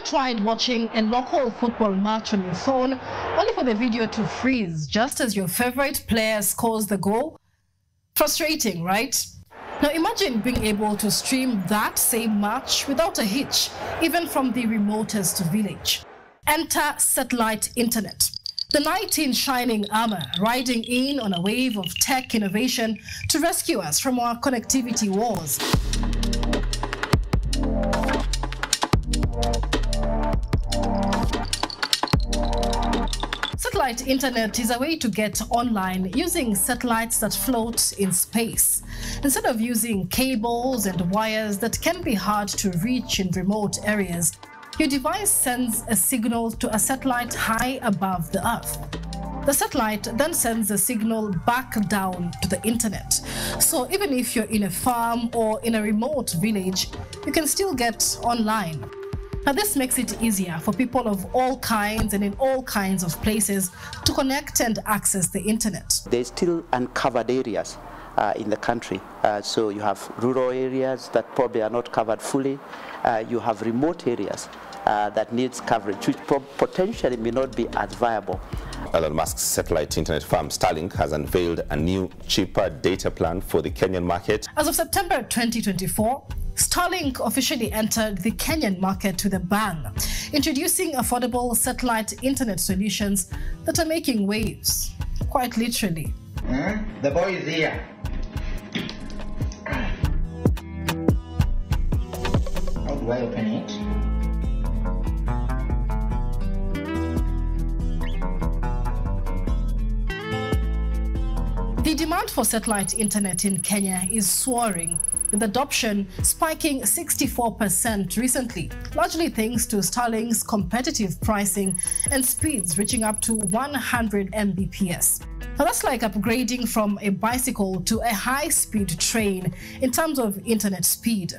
tried watching a local football match on your phone only for the video to freeze just as your favorite player scores the goal? Frustrating, right? Now imagine being able to stream that same match without a hitch, even from the remotest village. Enter satellite internet, the knight in shining armor, riding in on a wave of tech innovation to rescue us from our connectivity wars. Satellite internet is a way to get online using satellites that float in space. Instead of using cables and wires that can be hard to reach in remote areas, your device sends a signal to a satellite high above the Earth. The satellite then sends a signal back down to the internet. So even if you're in a farm or in a remote village, you can still get online. Now this makes it easier for people of all kinds and in all kinds of places to connect and access the internet. There's still uncovered areas in the country. So you have rural areas that probably are not covered fully. You have remote areas that needs coverage, which potentially may not be as viable. Elon Musk's satellite internet firm Starlink has unveiled a new, cheaper data plan for the Kenyan market. As of September 2024, Starlink officially entered the Kenyan market with a bang, introducing affordable satellite internet solutions that are making waves, quite literally. The boy is here. How do I open it? The demand for satellite internet in Kenya is soaring, with adoption spiking 64% recently, largely thanks to Starlink's competitive pricing and speeds reaching up to 100 Mbps. Now that's like upgrading from a bicycle to a high-speed train in terms of internet speed.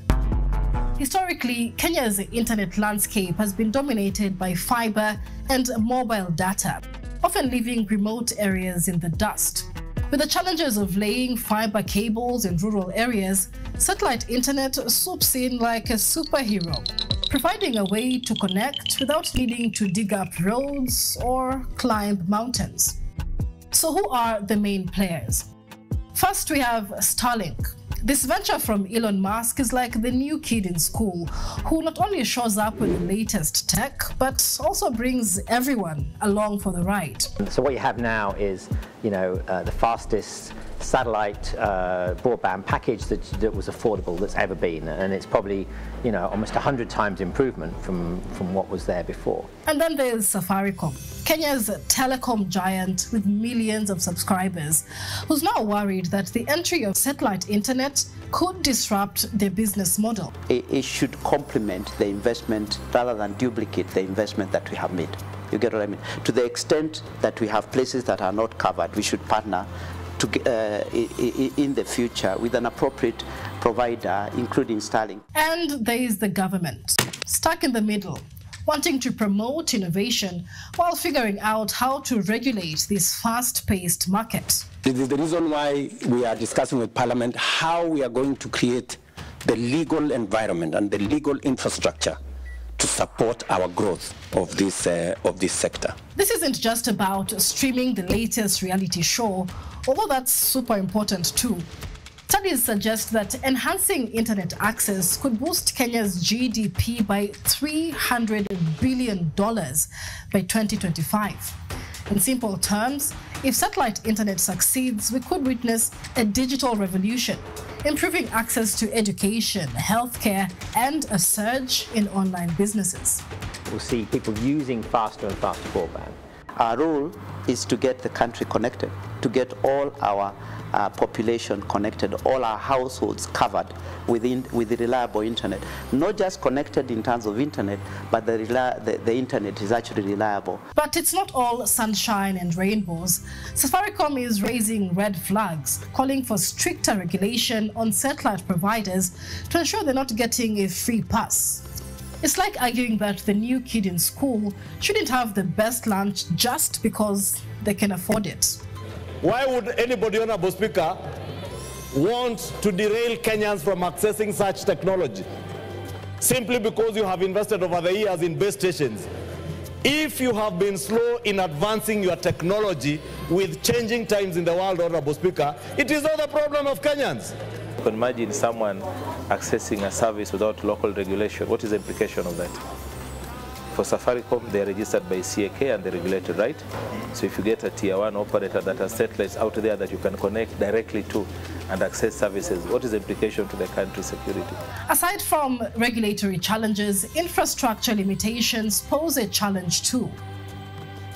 Historically, Kenya's internet landscape has been dominated by fiber and mobile data, often leaving remote areas in the dust. With the challenges of laying fiber cables in rural areas, satellite internet swoops in like a superhero, providing a way to connect without needing to dig up roads or climb mountains. So who are the main players? First, we have Starlink. This venture from Elon Musk is like the new kid in school, who not only shows up with the latest tech, but also brings everyone along for the ride. So what you have now is, the fastest satellite broadband package that was affordable that's ever been, and it's probably, almost 100 times improvement from what was there before. And then there's Safaricom, Kenya's telecom giant with millions of subscribers, who's now worried that the entry of satellite internet could disrupt their business model. It should complement the investment rather than duplicate the investment that we have made. You get what I mean? To the extent that we have places that are not covered, we should partner in the future with an appropriate provider, including Starlink. And there is the government, stuck in the middle, wanting to promote innovation while figuring out how to regulate this fast-paced market. This is the reason why we are discussing with Parliament how we are going to create the legal environment and the legal infrastructure to support our growth of this sector. This isn't just about streaming the latest reality show, although that's super important too. Studies suggest that enhancing internet access could boost Kenya's GDP by $300 billion by 2025. In simple terms, if satellite internet succeeds, we could witness a digital revolution, improving access to education, healthcare, and a surge in online businesses. We'll see people using faster and faster broadband. Our role is to get the country connected, to get all our population connected, all our households covered with the reliable internet. Not just connected in terms of internet, but the internet is actually reliable. But it's not all sunshine and rainbows. Safaricom is raising red flags, calling for stricter regulation on satellite providers to ensure they're not getting a free pass. It's like arguing that the new kid in school shouldn't have the best lunch just because they can afford it. Why would anybody, Honorable Speaker, want to derail Kenyans from accessing such technology? simply because you have invested over the years in base stations. If you have been slow in advancing your technology with changing times in the world, Honorable Speaker, it is not the problem of Kenyans. You can imagine someone accessing a service without local regulation. What is the implication of that? For Safaricom, they are registered by CAK and they're regulated, right? So if you get a tier 1 operator that has satellites out there that you can connect directly to and access services, what is the implication to the country's security? Aside from regulatory challenges, infrastructure limitations pose a challenge too.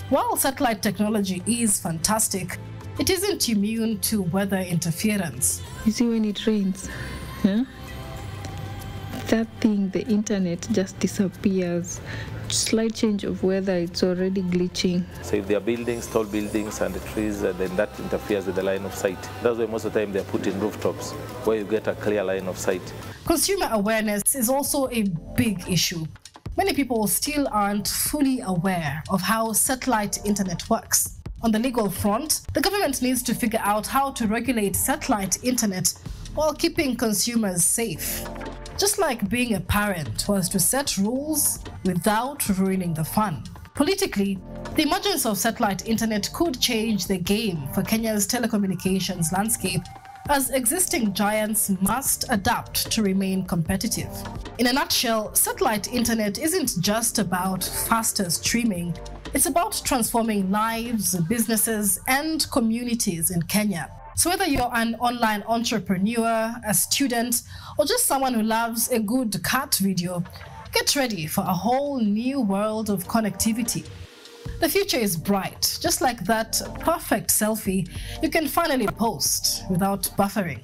While satellite technology is fantastic, it isn't immune to weather interference. You see, when it rains, that thing, the internet, just disappears. Slight change of weather, it's already glitching. So if there are buildings, tall buildings and trees, then that interferes with the line of sight. That's why most of the time they're put in rooftops, where you get a clear line of sight. Consumer awareness is also a big issue. Many people still aren't fully aware of how satellite internet works. On the legal front, the government needs to figure out how to regulate satellite internet while keeping consumers safe. Just like being a parent was to set rules without ruining the fun. Politically, the emergence of satellite internet could change the game for Kenya's telecommunications landscape, as existing giants must adapt to remain competitive. In a nutshell, satellite internet isn't just about faster streaming, it's about transforming lives, businesses, and communities in Kenya. So whether you're an online entrepreneur, a student, or just someone who loves a good cat video, get ready for a whole new world of connectivity. The future is bright, just like that perfect selfie you can finally post without buffering.